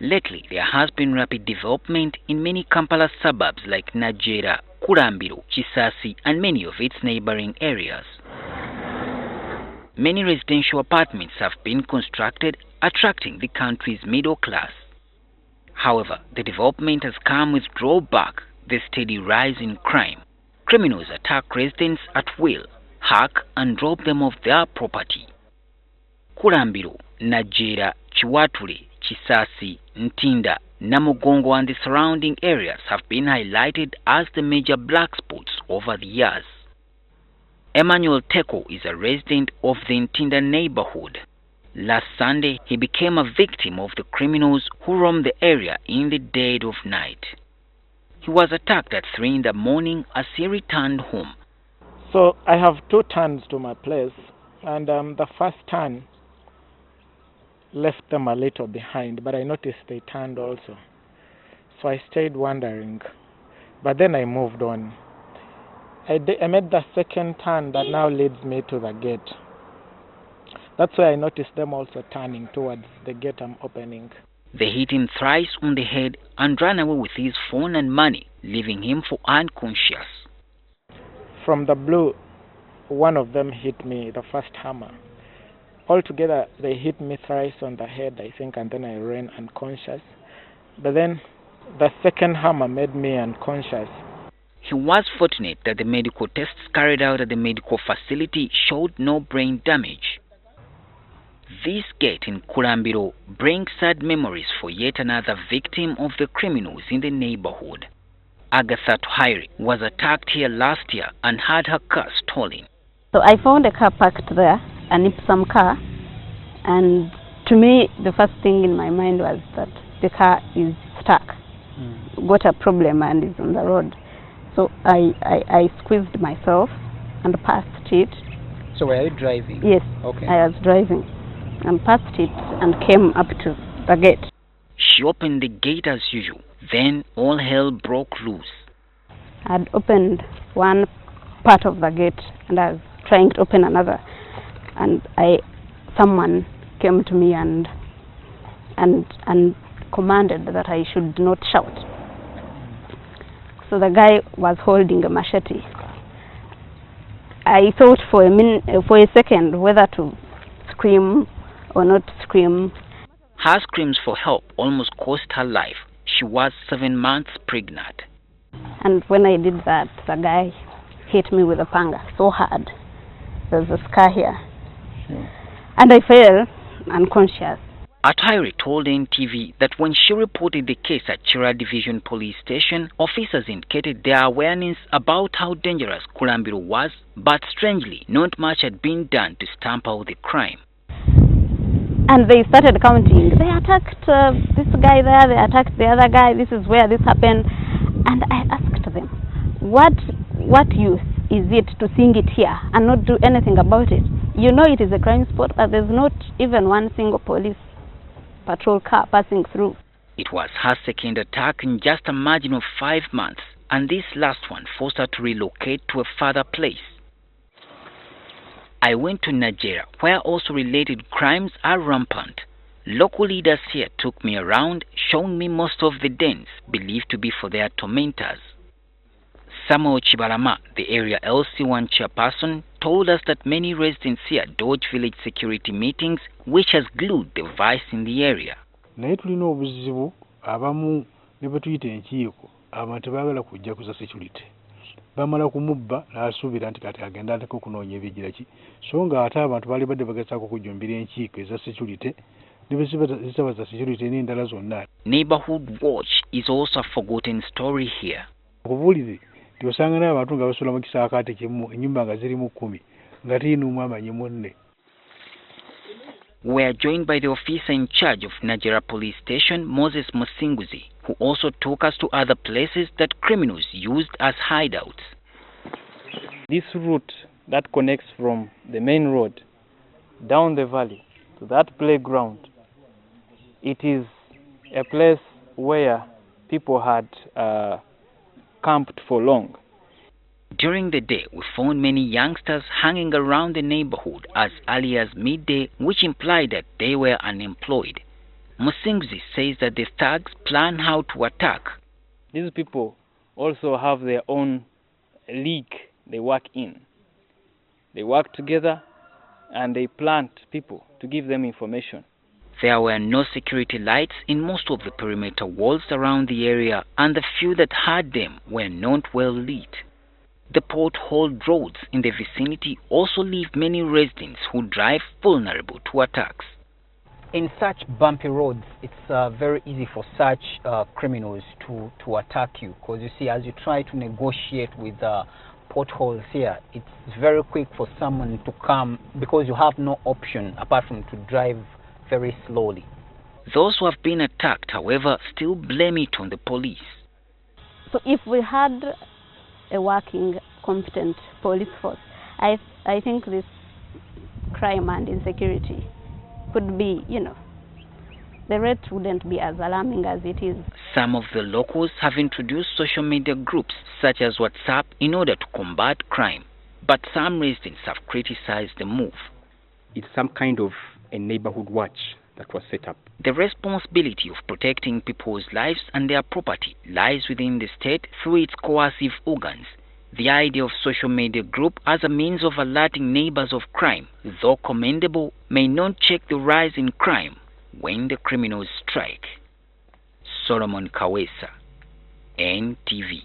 Lately, there has been rapid development in many Kampala suburbs like Najjeera, Kulambiro, Kisaasi, and many of its neighboring areas. Many residential apartments have been constructed, attracting the country's middle class. However, the development has come with drawback: the steady rise in crime. Criminals attack residents at will, hack and rob them of their property. Kulambiro, Najjeera, Chiwatule, Kisaasi, Ntinda, Namugongo and the surrounding areas have been highlighted as the major black spots over the years. Emmanuel Teko is a resident of the Ntinda neighborhood. Last Sunday, he became a victim of the criminals who roamed the area in the dead of night. He was attacked at 3 in the morning as he returned home. So I have 2 turns to my place, and the first turn left them a little behind, but I noticed they turned also. So I stayed wondering, but then I moved on. I made the second turn that now leads me to the gate. That's why I noticed them also turning towards the gate I'm opening. They hit him thrice on the head and ran away with his phone and money, leaving him for unconscious. From the blue, one of them hit me, the first hammer. Altogether, they hit me thrice on the head, I think, and then I ran unconscious. But then the second hammer made me unconscious. He was fortunate that the medical tests carried out at the medical facility showed no brain damage. This gate in Kulambiro brings sad memories for yet another victim of the criminals in the neighborhood. Agatha Tuhaire was attacked here last year and had her car stolen. So I found a car parked there, an Ipsum car, and to me the first thing in my mind was that the car is stuck, got a problem and is on the road. So I squeezed myself and passed it. So were you driving? Yes, okay. I was driving and passed it and came up to the gate. She opened the gate as usual. Then all hell broke loose. I had opened one part of the gate and I was trying to open another, and someone came to me and commanded that I should not shout. So the guy was holding a machete. I thought for a second whether to scream or not scream. Her screams for help almost cost her life. She was 7 months pregnant. And when I did that, the guy hit me with a panga so hard. There's a scar here. And I fell unconscious. Tuhaire told NTV that when she reported the case at Chira Division Police Station, officers indicated their awareness about how dangerous Kulambiro was, but strangely, not much had been done to stamp out the crime. And they started counting. They attacked this guy there, they attacked the other guy, this is where this happened. And I asked them, what use is it to sing it here and not do anything about it? You know it is a crime spot, but there's not even one single police patrol car passing through. It was her second attack in just a margin of 5 months, and this last one forced her to relocate to a further place. I went to Najjeera, where also related crimes are rampant. Local leaders here took me around, showing me most of the dens believed to be for their tormentors. Samuel Chibalama, the area LC1 chairperson, told us that many residents here dodge village security meetings, which has glued the vice in the area. Naye tulina obuzibu abamu ne bwe tuyita enkiiko abantu tebaagala kujja kuza security. Bamala kumubba n'asuubira nti kati agenda ateko kunoonya ebigira ki, so nga ate abantu baali badde bagezaako kujumbira enkiiko eza security ne bwe zitaba za security n'endala zonna. Neighborhood watch is also a forgotten story here. Okubuulire nti osanga n'abantu nga basula mu kisaakaate kimu, ennyumba nga zirimu 10 nga tiinuumu amanyi munne. We are joined by the officer in charge of Najjeera Police Station, Moses Musinguzi, who also took us to other places that criminals used as hideouts. This route that connects from the main road down the valley to that playground, it is a place where people had camped for long. During the day, we found many youngsters hanging around the neighborhood as early as midday, which implied that they were unemployed. Musingzi says that the thugs plan how to attack. These people also have their own league they work in. They work together and they plant people to give them information. There were no security lights in most of the perimeter walls around the area, and the few that had them were not well lit. The potholed roads in the vicinity also leave many residents who drive vulnerable to attacks. In such bumpy roads, it's very easy for such criminals to attack you, because you see, as you try to negotiate with potholes here, it's very quick for someone to come, because you have no option apart from to drive very slowly. Those who have been attacked, however, still blame it on the police. So if we had a working, competent police force, I think this crime and insecurity could be, the rate wouldn't be as alarming as it is. Some of the locals have introduced social media groups such as WhatsApp in order to combat crime, but some residents have criticized the move. It's some kind of a neighborhood watch that was set up. The responsibility of protecting people's lives and their property lies within the state through its coercive organs. The idea of social media group as a means of alerting neighbors of crime, though commendable, may not check the rise in crime when the criminals strike. Solomon Kaweesa, NTV.